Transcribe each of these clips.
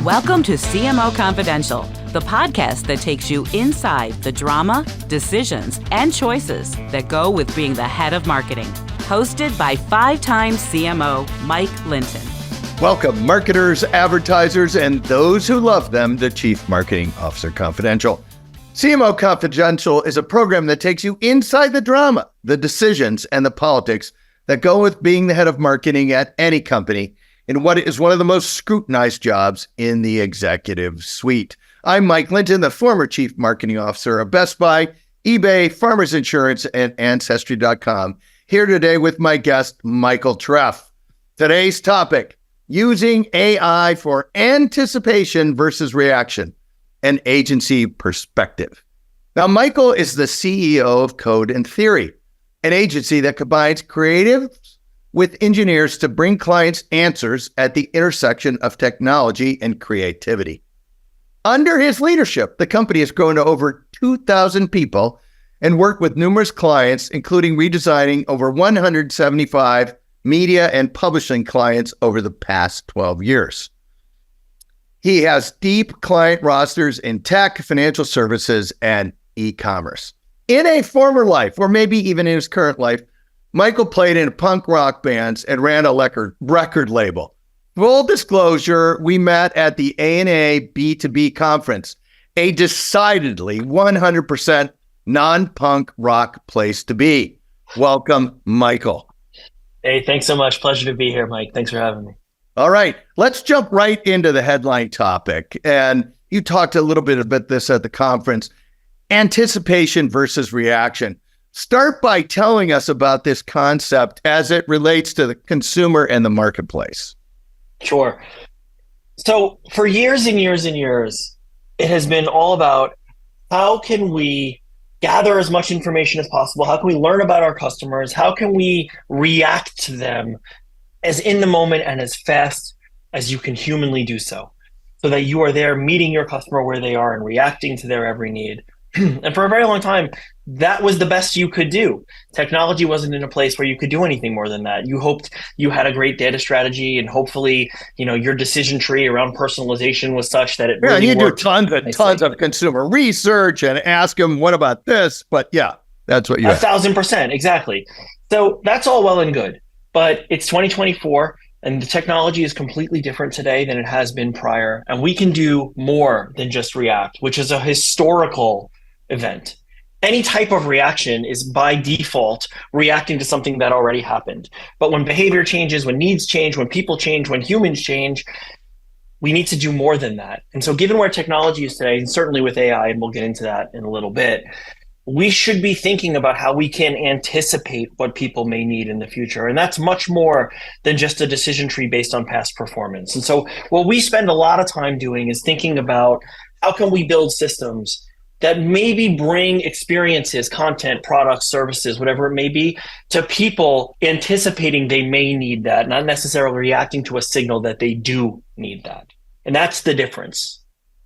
Welcome to CMO Confidential, the podcast that takes you inside the drama, decisions, and choices that go with being the head of marketing. Hosted by five-time CMO Mike Linton. Welcome, marketers, advertisers, and those who love them, the Chief Marketing Officer Confidential. CMO Confidential is a program that takes you inside the drama, the decisions, and the politics that go with being the head of marketing at any company in what is one of the most scrutinized jobs in the executive suite. I'm Mike Linton, the former Chief Marketing Officer of Best Buy, eBay, Farmers Insurance, and Ancestry.com, here today with my guest, Michael Treff. Today's topic, using AI for anticipation versus reaction, an agency perspective. Now, Michael is the CEO of Code and Theory, an agency that combines creatives with engineers to bring clients answers at the intersection of technology and creativity. Under his leadership, the company has grown to over 2,000 people and worked with numerous clients, including redesigning over 175 media and publishing clients over the past 12 years. He has deep client rosters in tech, financial services, and e-commerce. In a former life, or maybe even in his current life, Michael played in punk rock bands and ran a record label. Full disclosure, we met at the A&A B2B conference, a decidedly 100% non-punk rock place to be. Welcome, Michael. Hey, thanks so much. Pleasure to be here, Mike. Thanks for having me. All right, let's jump right into the headline topic. And you talked a little bit about this at the conference, anticipation versus reaction. Start by telling us about this concept as it relates to the consumer and the marketplace. Sure. So for years and years and years, it has been all about how can we gather as much information as possible? How can we learn about our customers? How can we react to them as in the moment and as fast as you can humanly do so that you are there meeting your customer where they are and reacting to their every need? And for a very long time, that was the best you could do. Technology wasn't in a place where you could do anything more than that. You hoped you had a great data strategy, and hopefully, your decision tree around personalization was such that it really worked. You do tons of consumer research and ask them, what about this? But yeah, that's what you have. 1,000%, exactly. So that's all well and good, but it's 2024. And the technology is completely different today than it has been prior. And we can do more than just react, which is a historical event. Any type of reaction is by default reacting to something that already happened. But when behavior changes, when needs change, when people change, when humans change, we need to do more than that. And so given where technology is today, and certainly with AI, and we'll get into that in a little bit, we should be thinking about how we can anticipate what people may need in the future. And that's much more than just a decision tree based on past performance. And so what we spend a lot of time doing is thinking about how can we build systems that maybe bring experiences, content, products, services, whatever it may be, to people anticipating they may need that, not necessarily reacting to a signal that they do need that. And that's the difference.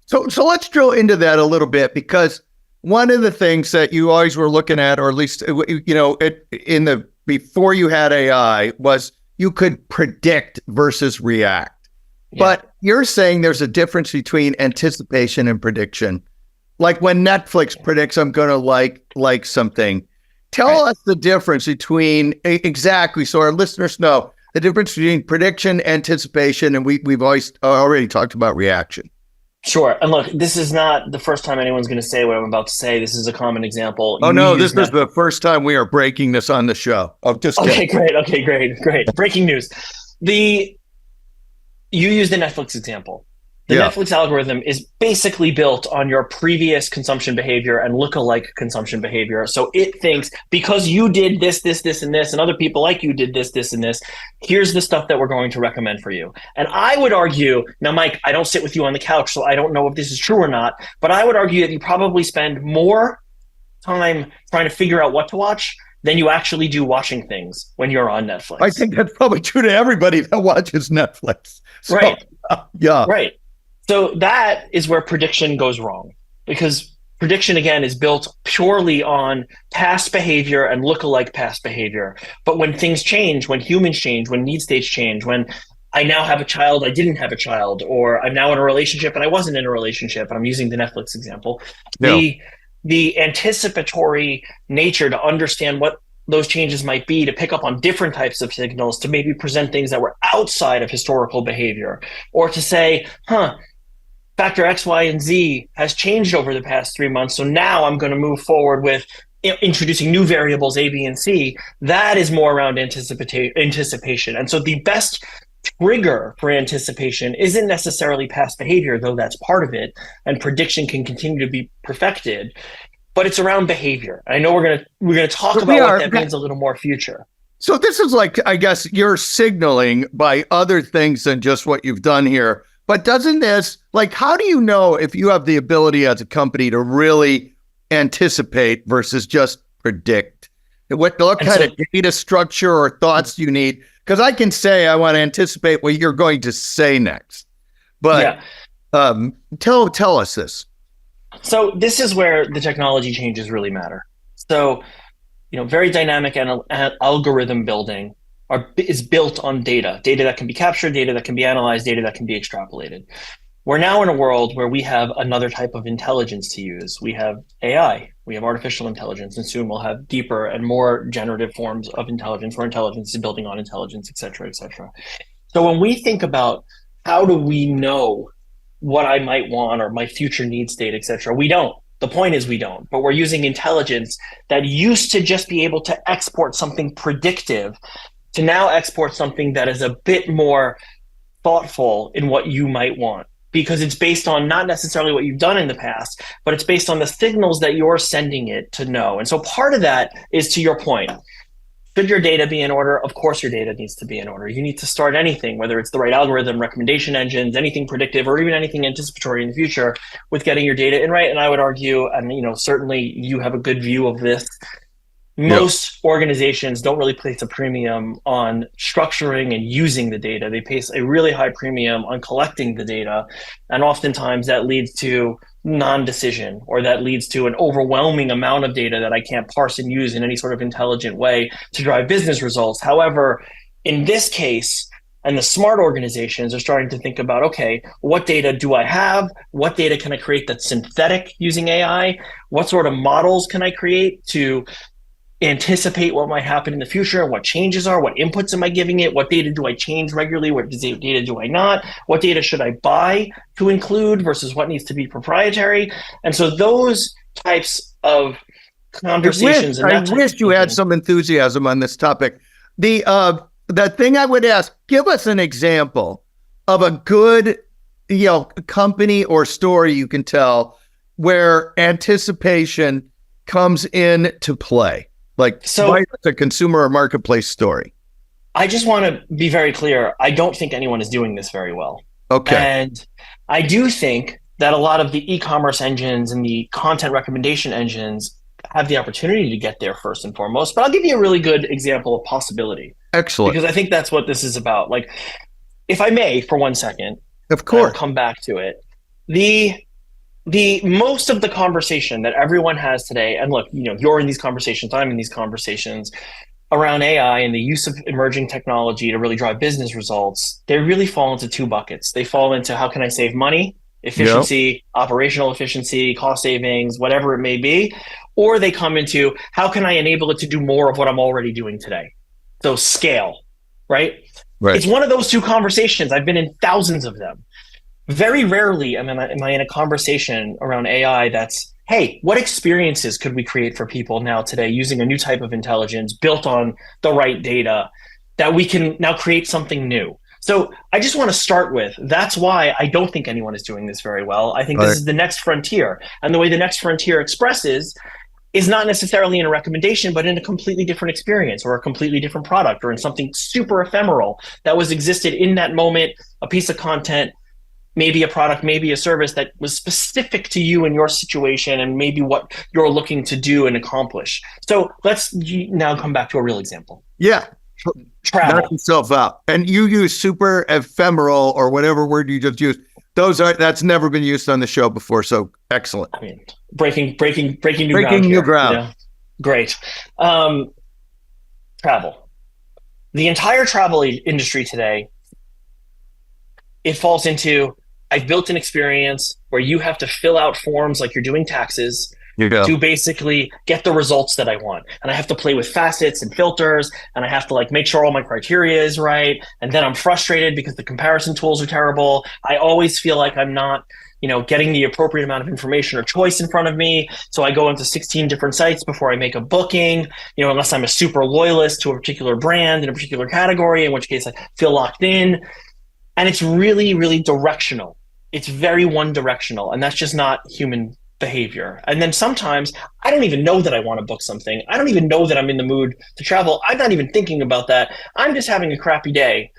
So let's drill into that a little bit, because one of the things that you always were looking at, or at least, before you had AI, was you could predict versus react. Yeah. But you're saying there's a difference between anticipation and prediction. Like when Netflix predicts I'm going to like something. Tell us the difference between, exactly, so our listeners know the difference between prediction, anticipation, and we've always already talked about reaction. Sure. And look, this is not the first time anyone's going to say what I'm about to say. This is a common example. Oh, no, this is the first time we are breaking this on the show. Oh, just okay, great. Okay, great. Breaking news. You used the Netflix example. The Netflix algorithm is basically built on your previous consumption behavior and lookalike consumption behavior. So it thinks, because you did this, and this, and other people like you did this, and this, here's the stuff that we're going to recommend for you. And I would argue, now, Mike, I don't sit with you on the couch, so I don't know if this is true or not, but I would argue that you probably spend more time trying to figure out what to watch than you actually do watching things when you're on Netflix. I think that's probably true to everybody that watches Netflix. So, right. Yeah. Right. So that is where prediction goes wrong, because prediction, again, is built purely on past behavior and lookalike past behavior. But when things change, when humans change, when need states change, when I now have a child, I didn't have a child, or I'm now in a relationship and I wasn't in a relationship. And I'm using the Netflix example. No. The anticipatory nature to understand what those changes might be, to pick up on different types of signals, to maybe present things that were outside of historical behavior, or to say, factor X, Y, and Z has changed over the past 3 months. So now I'm going to move forward with introducing new variables A, B, and C. That is more around anticipation. And so the best trigger for anticipation isn't necessarily past behavior, though that's part of it, and prediction can continue to be perfected. But it's around behavior. I know we're gonna talk about what that means a little more future. So this is like, I guess you're signaling by other things than just what you've done here. But doesn't this, like, how do you know if you have the ability as a company to really anticipate versus just predict? What kind of data structure or thoughts do you need? Because I can say I want to anticipate what you're going to say next. But tell us this. So this is where the technology changes really matter. So, very dynamic algorithm building is built on data that can be captured, data that can be analyzed, data that can be extrapolated. We're now in a world where we have another type of intelligence to use. We have AI, we have artificial intelligence, and soon we'll have deeper and more generative forms of intelligence, where intelligence is building on intelligence, et cetera, et cetera. So when we think about how do we know what I might want or my future need state, et cetera, we don't. The point is we don't, but we're using intelligence that used to just be able to export something predictive to now export something that is a bit more thoughtful in what you might want, because it's based on not necessarily what you've done in the past, but it's based on the signals that you're sending it to know. And so part of that is, to your point, should your data be in order? Of course, your data needs to be in order. You need to start anything, whether it's the right algorithm, recommendation engines, anything predictive, or even anything anticipatory in the future, with getting your data in right. And I would argue, and certainly you have a good view of this, most organizations don't really place a premium on structuring and using the data. They place a really high premium on collecting the data. And oftentimes that leads to non-decision, or that leads to an overwhelming amount of data that I can't parse and use in any sort of intelligent way to drive business results. However, in this case, and the smart organizations are starting to think about, okay, what data do I have? What data can I create that's synthetic using AI? What sort of models can I create to anticipate what might happen in the future and what changes are, what inputs am I giving it, what data do I change regularly, what data do I not, what data should I buy to include versus what needs to be proprietary. And so those types of conversations. I wish you had some enthusiasm on this topic. The thing I would ask, give us an example of a good company or story you can tell where anticipation comes into play. It's a consumer or marketplace story. I just want to be very clear. I don't think anyone is doing this very well. Okay. And I do think that a lot of the e-commerce engines and the content recommendation engines have the opportunity to get there first and foremost. But I'll give you a really good example of possibility. Excellent. Because I think that's what this is about. Like, if I may, for 1 second, of course, I'll come back to it. The most of the conversation that everyone has today, and look, you're in these conversations, I'm in these conversations around AI and the use of emerging technology to really drive business results, they really fall into two buckets. They fall into, how can I save money, efficiency, operational efficiency, cost savings, whatever it may be, or they come into, how can I enable it to do more of what I'm already doing today? So scale, right? It's one of those two conversations. I've been in thousands of them. Very rarely am I in a conversation around AI that's, hey, what experiences could we create for people now today using a new type of intelligence built on the right data that we can now create something new? So I just want to start with, that's why I don't think anyone is doing this very well. I think this is the next frontier. And the way the next frontier expresses is not necessarily in a recommendation, but in a completely different experience or a completely different product or in something super ephemeral that was existed in that moment, a piece of content, maybe a product, maybe a service that was specific to you and your situation and maybe what you're looking to do and accomplish. So let's now come back to a real example. Yeah. Travel. Knock yourself out. And you use super ephemeral or whatever word you just used. That's never been used on the show before. So excellent. I mean, breaking new ground. Great. Travel. The entire travel industry today it falls into, I've built an experience where you have to fill out forms like you're doing taxes Yeah. to basically get the results that I want. And I have to play with facets and filters, and I have to like make sure all my criteria is right. And then I'm frustrated because the comparison tools are terrible. I always feel like I'm not, getting the appropriate amount of information or choice in front of me. So I go into 16 different sites before I make a booking, unless I'm a super loyalist to a particular brand in a particular category, in which case I feel locked in. And it's really, really directional. It's very one directional. And that's just not human behavior. And then sometimes I don't even know that I want to book something. I don't even know that I'm in the mood to travel. I'm not even thinking about that. I'm just having a crappy day.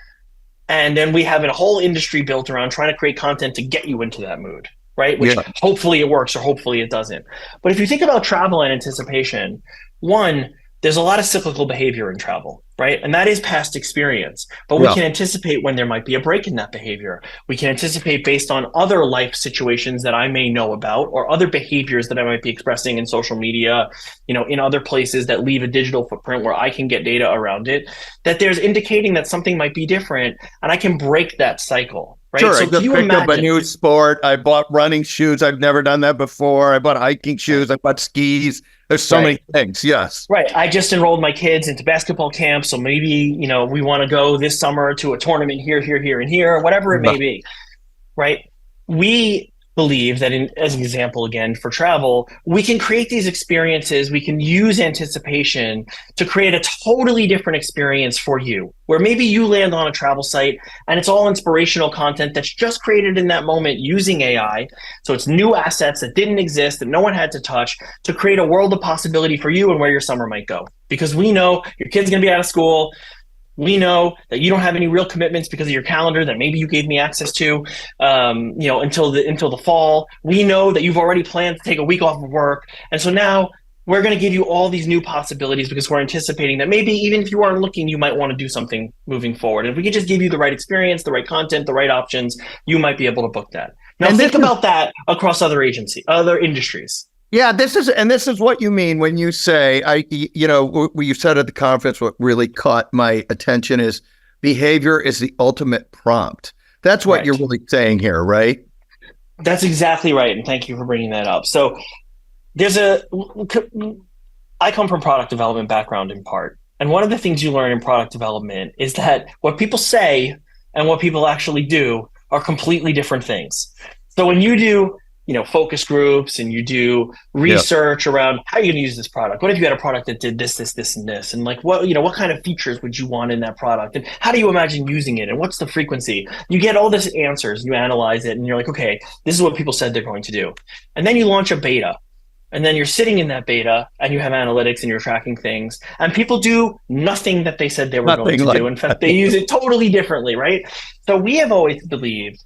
And then we have a whole industry built around trying to create content to get you into that mood, right? Which hopefully it works or hopefully it doesn't. But if you think about travel and anticipation, one, there's a lot of cyclical behavior in travel, right? And that is past experience. But we can anticipate when there might be a break in that behavior. We can anticipate based on other life situations that I may know about, or other behaviors that I might be expressing in social media, in other places that leave a digital footprint where I can get data around it, that there's indicating that something might be different, and I can break that cycle. Right? Sure, So I just picked up a new sport. I bought running shoes. I've never done that before. I bought hiking shoes. I bought skis. There's so many things. Yes. Right. I just enrolled my kids into basketball camp. So maybe, we want to go this summer to a tournament here, and here, whatever it may be. Right. We believe that as an example, again, for travel, we can create these experiences. We can use anticipation to create a totally different experience for you, where maybe you land on a travel site and it's all inspirational content that's just created in that moment using AI. So it's new assets that didn't exist, that no one had to touch, to create a world of possibility for you and where your summer might go. Because we know your kid's going to be out of school. We know that you don't have any real commitments because of your calendar that maybe you gave me access to, until the fall. We know that you've already planned to take a week off of work. And so now we're going to give you all these new possibilities because we're anticipating that maybe even if you aren't looking, you might want to do something moving forward. If we can just give you the right experience, the right content, the right options, you might be able to book that. Now think about that across other industries. Yeah, this is what you mean when you say, what you said at the conference, what really caught my attention is behavior is the ultimate prompt. That's what you're really saying here, right? That's exactly right. And thank you for bringing that up. So I come from product development background in part. And one of the things you learn in product development is that what people say and what people actually do are completely different things. So when you do focus groups and you do research around how you're going to use this product. What if you had a product that did this, and this? And like, what kind of features would you want in that product? And how do you imagine using it? And what's the frequency? You get all this answers, you analyze it, and you're like, okay, this is what people said they're going to do. And then you launch a beta. And then you're sitting in that beta and you have analytics and you're tracking things. And people do nothing that they said they were going to do. In fact, they use it totally differently, right? So we have always believed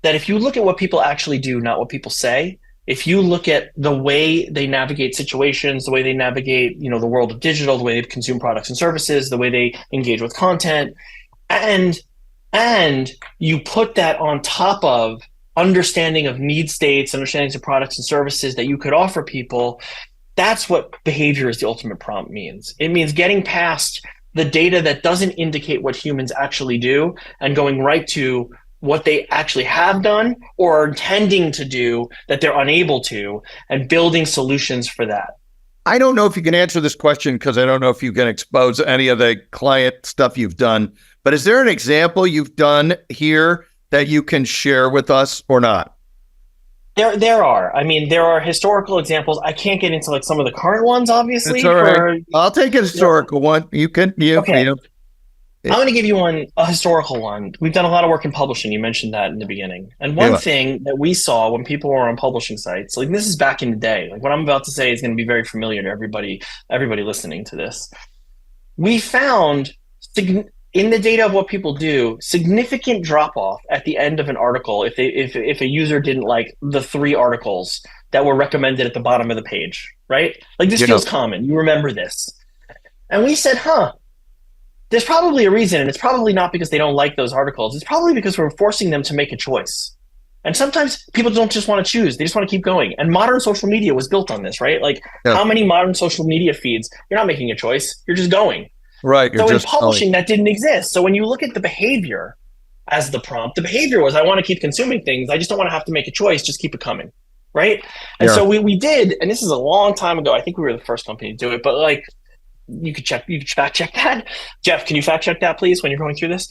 that if you look at what people actually do, not what people say, if you look at the way they navigate situations, the way they navigate, the world of digital, the way they consume products and services, the way they engage with content, and you put that on top of understanding of need states, understandings of products and services that you could offer people, that's what behavior is the ultimate prompt means. It means getting past the data that doesn't indicate what humans actually do and going right to what they actually have done or are intending to do that they're unable to, and building solutions for that. I don't know if you can answer this question because I don't know if you can expose any of the client stuff you've done, but is there an example you've done here that you can share with us or not? There are. I mean, there are historical examples. I can't get into like some of the current ones, obviously. It's all right. I'll take a historical one. You can. Okay. I'm going to give you a historical one. We've done a lot of work in publishing. You mentioned that in the beginning. And one thing that we saw when people were on publishing sites, like this is back in the day, like what I'm about to say is going to be very familiar to everybody listening to this. We found in the data of what people do, significant drop off at the end of an article if a user didn't like the 3 articles that were recommended at the bottom of the page, right? Like this feels common. You remember this. And we said, there's probably a reason, and it's probably not because they don't like those articles. It's probably because we're forcing them to make a choice. And sometimes people don't just want to choose. They just want to keep going. And modern social media was built on this, right? Like how many modern social media feeds, you're not making a choice. You're just going. Right. So in publishing, that didn't exist. So when you look at the behavior as the prompt. The behavior was, I want to keep consuming things. I just don't want to have to make a choice. Just keep it coming. Right. And so we did, and this is a long time ago. I think we were the first company to do it, but like, you could fact check that. Jeff, can you fact check that, please, when you're going through this?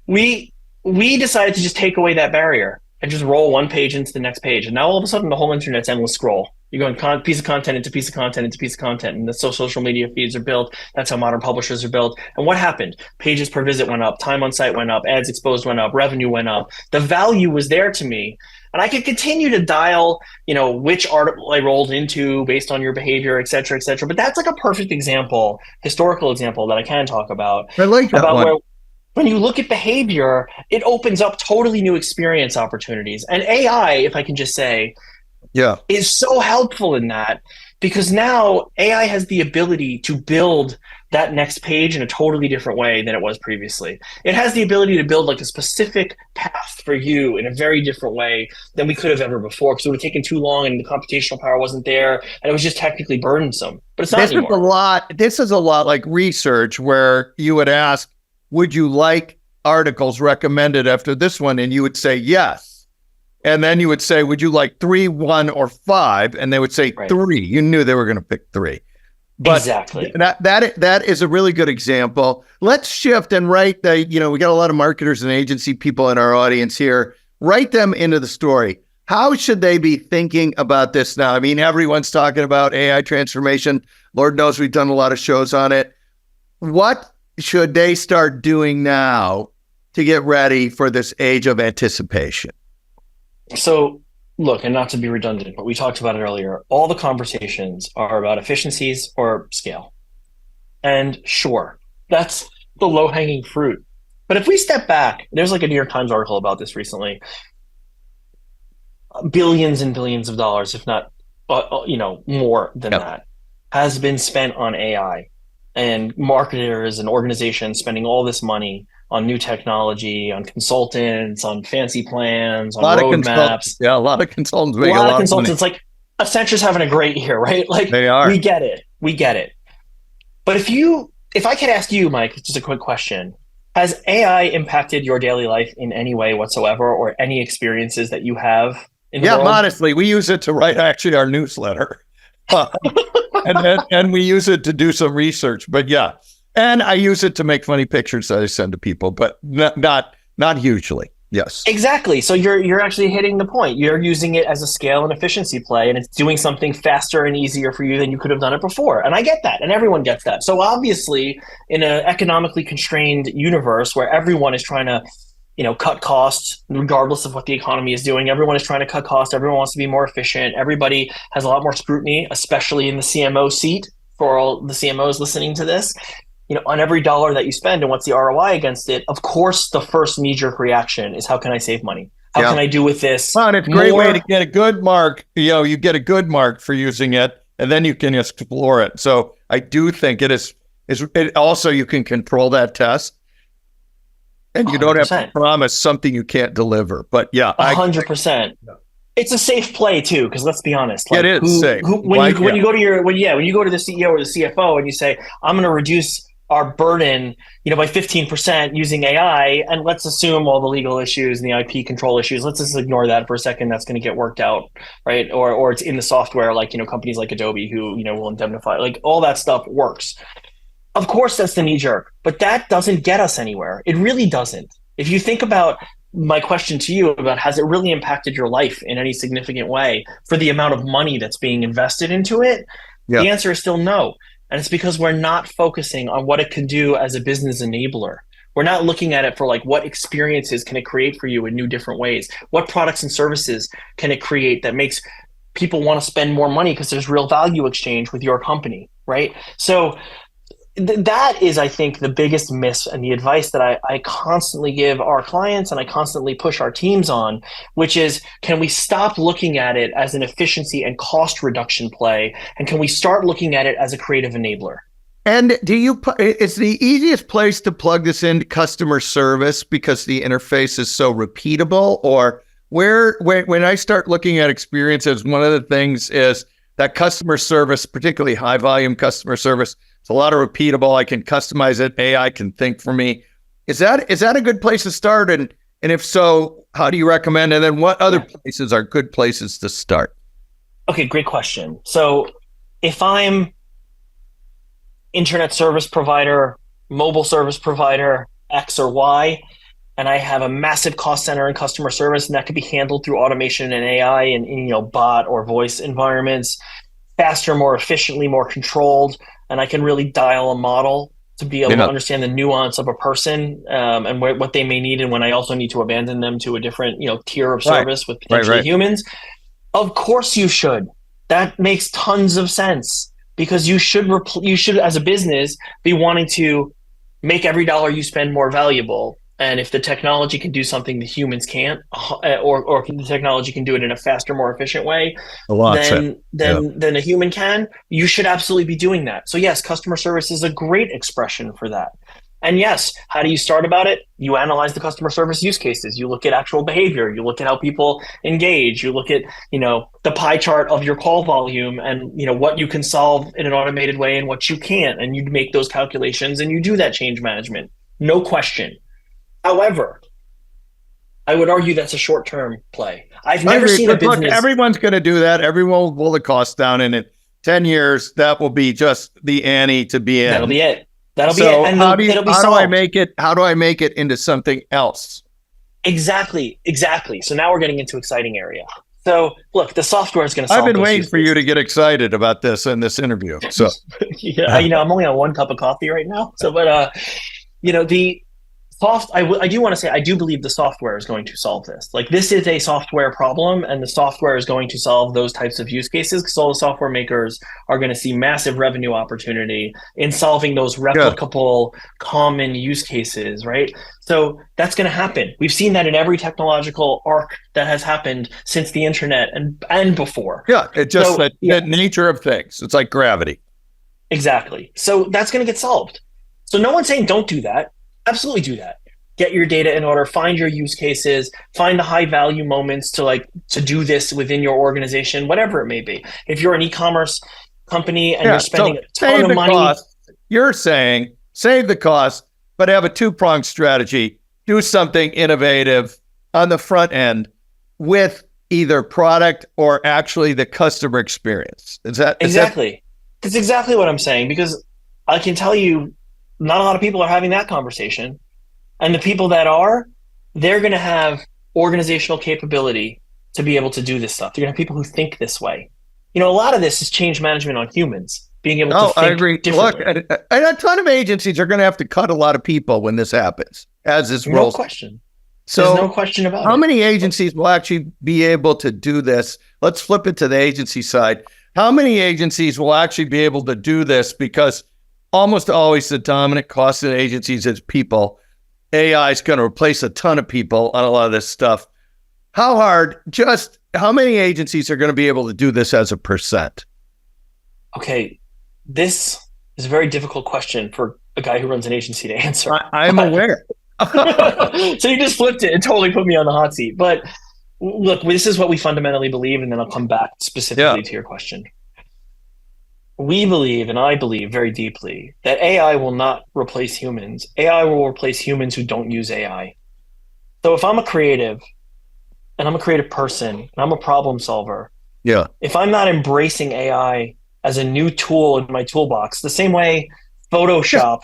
We decided to just take away that barrier and just roll one page into the next page. And now all of a sudden the whole internet's endless scroll. You're going piece of content into piece of content into piece of content, and the social media feeds are built. That's how modern publishers are built. And what happened? Pages per visit went up, time on site went up, ads exposed went up, revenue went up. The value was there to me. And I could continue to dial, which article I rolled into based on your behavior, et cetera, et cetera. But that's like a perfect example, historical example that I can talk about. I like that about one. Where, when you look at behavior, it opens up totally new experience opportunities. And AI, if I can just say, is so helpful in that, because now AI has the ability to build that next page in a totally different way than it was previously. It has the ability to build like a specific path for you in a very different way than we could have ever before, because it would have taken too long and the computational power wasn't there and it was just technically burdensome. But it's not anymore. This is a lot like research where you would ask, would you like articles recommended after this one? And you would say yes. And then you would say, would you like 3, 1, or 5? And they would say 3. You knew they were going to pick 3. But exactly. That is a really good example. Let's shift and write we got a lot of marketers and agency people in our audience here. Write them into the story. How should they be thinking about this now? I mean, everyone's talking about AI transformation. Lord knows we've done a lot of shows on it. What should they start doing now to get ready for this age of anticipation? So look, and not to be redundant, but we talked about it earlier. All the conversations are about efficiencies or scale. And sure, that's the low-hanging fruit. But if we step back, there's like a New York Times article about this recently. Billions and billions of dollars, if not, more than that, has been spent on AI. And marketers and organizations spending all this money on new technology, on consultants, on fancy plans, on roadmaps. A lot of consultants make a lot of consultants. Like Accenture's having a great year, right? Like they are. We get it. But if I could ask you, Mike, just a quick question. Has AI impacted your daily life in any way whatsoever, or any experiences that you have in the world? Honestly, we use it to write actually our newsletter. And we use it to do some research, but and I use it to make funny pictures that I send to people, but not hugely. Yes, exactly. So you're actually hitting the point. You're using it as a scale and efficiency play, and it's doing something faster and easier for you than you could have done it before. And I get that, and everyone gets that. So obviously, in an economically constrained universe where everyone is trying to cut costs, regardless of what the economy is doing. Everyone is trying to cut costs. Everyone wants to be more efficient. Everybody has a lot more scrutiny, especially in the CMO seat, for all the CMOs listening to this. On every dollar that you spend and what's the ROI against it, of course, the first knee-jerk reaction is, how can I save money? How can I do with this? Well, and it's a great way to get a good mark. You get a good mark for using it, and then you can explore it. So I do think it also, you can control that test. And you 100%. Don't have to promise something you can't deliver. But 100%. It's a safe play too, because let's be honest. Like, it is safe. When you go to the CEO or the CFO and you say, I'm going to reduce our burden, by 15% using AI, and let's assume all the legal issues and the IP control issues, let's just ignore that for a second. That's going to get worked out, right? Or it's in the software, like, companies like Adobe who, will indemnify, like all that stuff works. Of course, that's the knee jerk, but that doesn't get us anywhere. It really doesn't. If you think about my question to you about, has it really impacted your life in any significant way for the amount of money that's being invested into it? The answer is still no. And it's because we're not focusing on what it can do as a business enabler. We're not looking at it for like, what experiences can it create for you in new different ways? What products and services can it create that makes people want to spend more money because there's real value exchange with your company, right? So that is, I think, the biggest miss, and the advice that I constantly give our clients and I constantly push our teams on, which is, can we stop looking at it as an efficiency and cost reduction play? And can we start looking at it as a creative enabler? And it's the easiest place to plug this into customer service because the interface is so repeatable? Or when I start looking at experiences, one of the things is that customer service, particularly high volume customer service, it's a lot of repeatable. I can customize it. AI can think for me. Is that a good place to start? And if so, how do you recommend? And then what other places are good places to start? Okay, great question. So if I'm internet service provider, mobile service provider, X or Y, and I have a massive cost center in customer service, and that could be handled through automation and AI and bot or voice environments, faster, more efficiently, more controlled, and I can really dial a model to be able to understand the nuance of a person and what they may need, and when I also need to abandon them to a different tier of service with potentially humans. Of course you should. That makes tons of sense, because you should as a business be wanting to make every dollar you spend more valuable. And if the technology can do something the humans can't, or the technology can do it in a faster, more efficient way than a human can, you should absolutely be doing that. So yes, customer service is a great expression for that. And yes, how do you start about it? You analyze the customer service use cases. You look at actual behavior. You look at how people engage. You look at, the pie chart of your call volume and, what you can solve in an automated way and what you can't. And you make those calculations and you do that change management. No question. However, I would argue that's a short-term play. I've never seen a business. Look, everyone's going to do that. Everyone will pull the cost down in it. 10 years, that will be just the ante to be in. That'll be it. That'll be it. And how do I make it into something else? Exactly. So now we're getting into exciting area. So look, the software is going to solve. I've been waiting for you to get excited about this in this interview. So I'm only on one cup of coffee right now. So, but I do want to say, I do believe the software is going to solve this. Like, this is a software problem, and the software is going to solve those types of use cases, because all the software makers are going to see massive revenue opportunity in solving those replicable, common use cases, right? So that's going to happen. We've seen that in every technological arc that has happened since the internet and before. Yeah, it's just the nature of things. It's like gravity. Exactly. So that's going to get solved. So no one's saying don't do that. Absolutely do that. Get your data in order, find your use cases, find the high value moments to do this within your organization, whatever it may be. If you're an e-commerce company and you're spending a ton of money. You're saying save the cost, but have a two-pronged strategy. Do something innovative on the front end with either product or actually the customer experience. Exactly. That's exactly what I'm saying, because I can tell you, not a lot of people are having that conversation. And the people that are, they're going to have organizational capability to be able to do this stuff. They're going to have people who think this way. A lot of this is change management on humans, being able to think I agree. differently. Look, and a ton of agencies are going to have to cut a lot of people when this happens, as this rolls. No question. So there's no question about it. How many agencies will actually be able to do this? Let's flip it to the agency side. How many agencies will actually be able to do this? Because almost always the dominant cost of agencies is people. AI is going to replace a ton of people on a lot of this stuff. How many agencies are going to be able to do this as a percent? Okay, this is a very difficult question for a guy who runs an agency to answer. I'm aware. So you just flipped it and totally put me on the hot seat. But look, this is what we fundamentally believe, and then I'll come back specifically to your question. We believe, and I believe very deeply, that AI will not replace humans. AI will replace humans who don't use AI. So if I'm a creative, and I'm a creative person, and I'm a problem solver, if I'm not embracing AI as a new tool in my toolbox, the same way Photoshop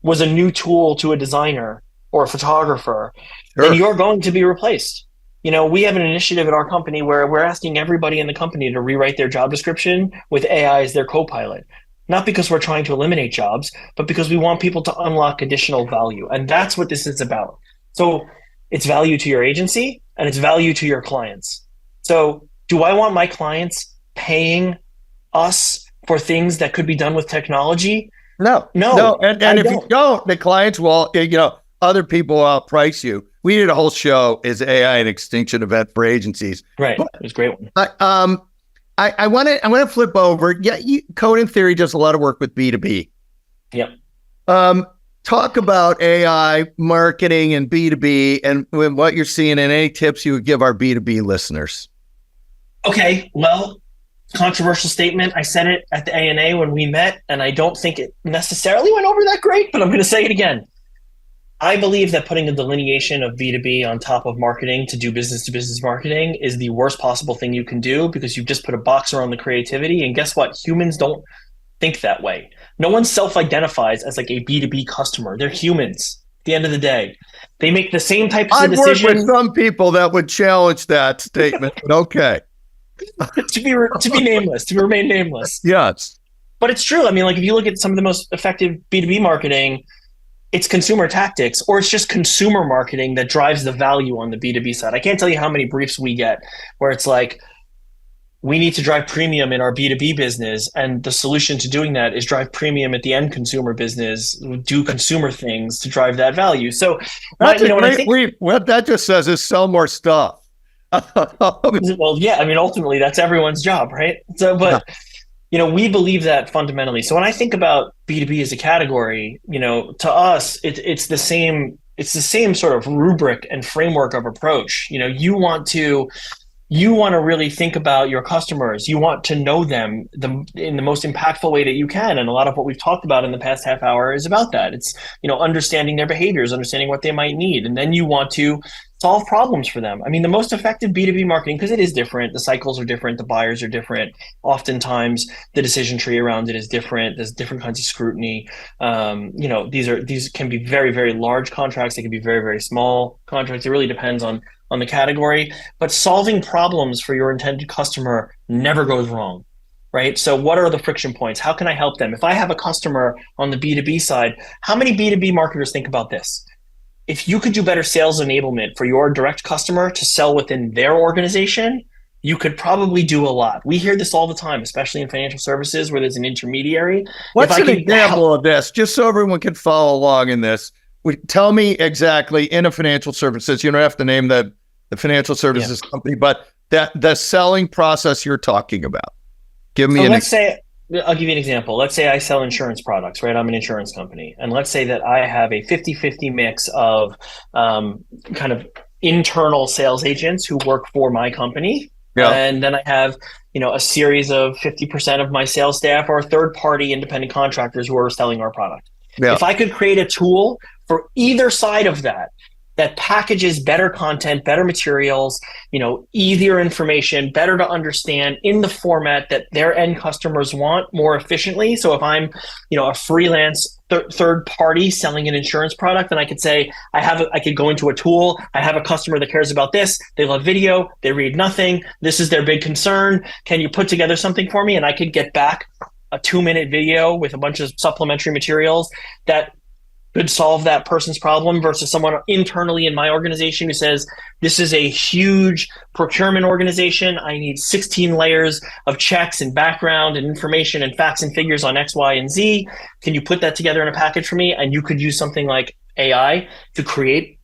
was a new tool to a designer or a photographer, then you're going to be replaced. We have an initiative at our company where we're asking everybody in the company to rewrite their job description with AI as their co-pilot. Not because we're trying to eliminate jobs, but because we want people to unlock additional value. And that's what this is about. So it's value to your agency and it's value to your clients. So do I want my clients paying us for things that could be done with technology? No. And if you don't, the clients will, other people will outprice you. We did a whole show, Is AI an Extinction Event for Agencies? Right. It was a great one. I want to flip over. Code and Theory does a lot of work with B2B. Yep. Talk about AI marketing and B2B and what you're seeing, and any tips you would give our B2B listeners. Okay. Well, controversial statement. I said it at the ANA when we met, and I don't think it necessarily went over that great, but I'm going to say it again. I believe that putting a delineation of B2B on top of marketing to do business to business marketing is the worst possible thing you can do, because you've just put a box around the creativity. And guess what? Humans don't think that way. No one self-identifies as like a B2B customer. They're humans at the end of the day. They make the same types of I've worked with decisions. some people that would challenge that statement, but okay. To be nameless, to remain nameless. Yes. But it's true. I mean, like if you look at some of the most effective B2B marketing, it's consumer tactics, or it's just consumer marketing that drives the value on the B2B side. I can't tell you how many briefs we get where it's like, we need to drive premium in our B2B business. And the solution to doing that is drive premium at the end consumer business, do consumer things to drive that value. So, what that just says is sell more stuff. Well, yeah, I mean, ultimately that's everyone's job, right? So, but we believe that fundamentally. So when I think about B2B as a category, to us, it's the same sort of rubric and framework of approach. You want to really think about your customers. You want to know them in the most impactful way that you can. And a lot of what we've talked about in the past half hour is about that. It's, understanding their behaviors, understanding what they might need. And then you want to solve problems for them. I mean, the most effective B2B marketing, because it is different, the cycles are different, the buyers are different. Oftentimes the decision tree around it is different. There's different kinds of scrutiny. These can be very, very large contracts. They can be very, very small contracts. It really depends on the category, but solving problems for your intended customer never goes wrong, right? So what are the friction points? How can I help them? If I have a customer on the B2B side, how many B2B marketers think about this? If you could do better sales enablement for your direct customer to sell within their organization, you could probably do a lot. We hear this all the time, especially in financial services where there's an intermediary. What's an example of this, just so everyone can follow along in this? Tell me exactly in a financial services, you don't have to name the financial services company, but the selling process you're talking about. Give me I'll give you an example. Let's say I sell insurance products, right? I'm an insurance company. And let's say that I have a 50-50 mix of kind of internal sales agents who work for my company. Yeah. And then I have, a series of 50% of my sales staff or third-party independent contractors who are selling our product. Yeah. If I could create a tool for either side of that packages better content, better materials, easier information, better to understand in the format that their end customers want more efficiently. So if I'm, a freelance third party selling an insurance product, then I could say, I could go into a tool. I have a customer that cares about this. They love video. They read nothing. This is their big concern. Can you put together something for me? And I could get back a 2-minute video with a bunch of supplementary materials that could solve that person's problem, versus someone internally in my organization who says, this is a huge procurement organization. I need 16 layers of checks and background and information and facts and figures on X, Y, and Z. Can you put that together in a package for me? And you could use something like AI to create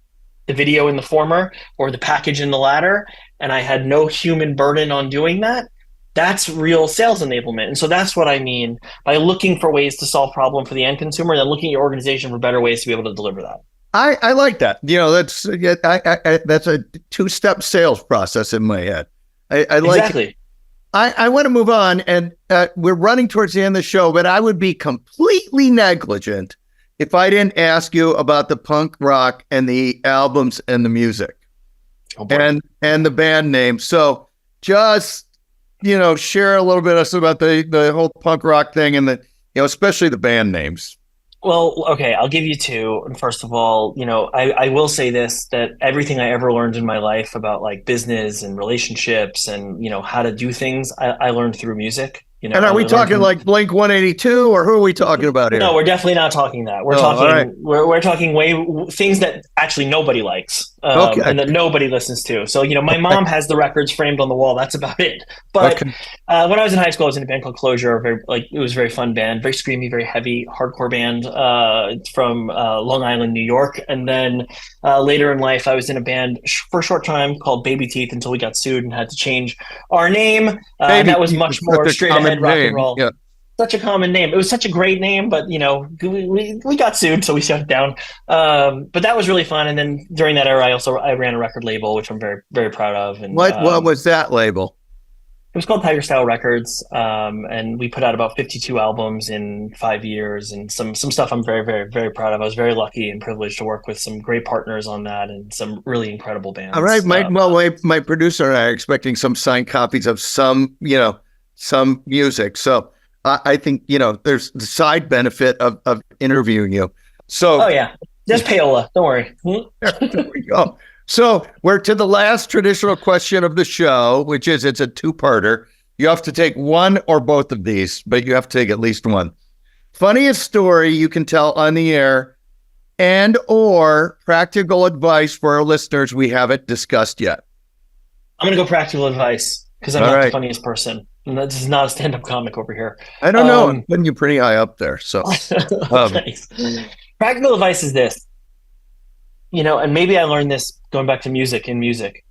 the video in the former or the package in the latter. And I had no human burden on doing that. That's real sales enablement. And so that's what I mean by looking for ways to solve problem for the end consumer, and then looking at your organization for better ways to be able to deliver that. I like that. That's a 2-step sales process in my head. I like exactly. It. I want to move on, and we're running towards the end of the show, but I would be completely negligent if I didn't ask you about the punk rock and the albums and the music and the band name. So just share a little bit about the whole punk rock thing and especially the band names. Well, okay, I'll give you two. And first of all, I will say this, that everything I ever learned in my life about like business and relationships and, how to do things, I learned through music. And are we talking like Blink 182, or who are we talking about here? No, we're definitely not talking that. We're talking we're talking things that actually nobody likes and that nobody listens to. So, my mom has the records framed on the wall. That's about it. But when I was in high school, I was in a band called Closure. It was a very fun band, very screamy, very heavy, hardcore band from Long Island, New York. And then later in life, I was in a band for a short time called Baby Teeth until we got sued and had to change our name. And that was much more straight ahead rock and roll. Yeah. Such a common name. It was such a great name, but we got sued, so we shut it down. But that was really fun. And then during that era, I ran a record label, which I'm very, very proud of. And what was that label? It was called Tiger Style Records, and we put out about 52 albums in 5 years, and some stuff I'm very, very, very proud of. I was very lucky and privileged to work with some great partners on that and some really incredible bands. All right, my producer and I are expecting some signed copies of some music. So I think there's the side benefit of interviewing you. So oh yeah, just payola. Don't worry. There we go. So we're to the last traditional question of the show, which is it's a two-parter. You have to take one or both of these, but you have to take at least one. Funniest story you can tell on the air and or practical advice for our listeners we haven't discussed yet. I'm going to go practical advice because I'm not the funniest person. And this is not a stand-up comic over here. I don't know. I'm putting you pretty high up there. So thanks. Practical advice is this. And maybe I learned this going back to music.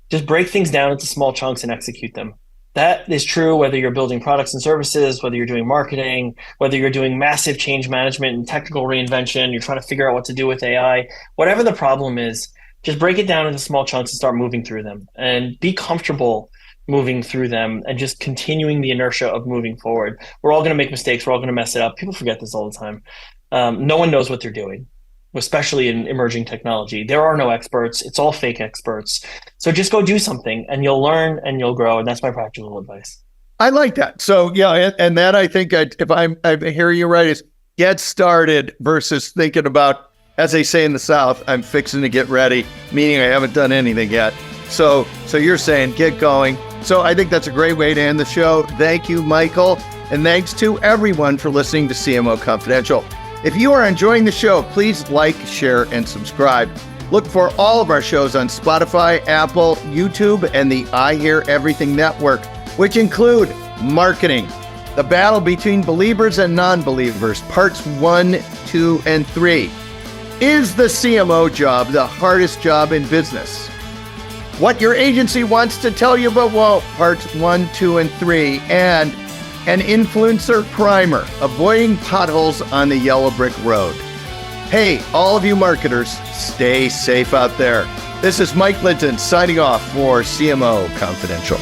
Just break things down into small chunks and execute them. That is true whether you're building products and services, whether you're doing marketing, whether you're doing massive change management and technical reinvention, you're trying to figure out what to do with AI, whatever the problem is, just break it down into small chunks and start moving through them and be comfortable moving through them and just continuing the inertia of moving forward. We're all going to make mistakes. We're all going to mess it up. People forget this all the time. No one knows what they're doing, especially in emerging technology. There are no experts. It's all fake experts. So just go do something and you'll learn and you'll grow. And that's my practical advice. I like that. So yeah, and that I think if I hear you right is get started versus thinking about, as they say in the South, I'm fixing to get ready, meaning I haven't done anything yet. So you're saying get going. So I think that's a great way to end the show. Thank you, Michael. And thanks to everyone for listening to CMO Confidential. If you are enjoying the show, please like, share, and subscribe. Look for all of our shows on Spotify, Apple, YouTube, and the I Hear Everything Network, which include Marketing, The Battle Between Believers and Non-Believers, Parts 1, 2, and 3. Is the CMO job the hardest job in business? What your agency wants to tell you but won't, Parts 1, 2, and 3, and an influencer primer, avoiding potholes on the yellow brick road. Hey, all of you marketers, stay safe out there. This is Mike Linton signing off for CMO Confidential.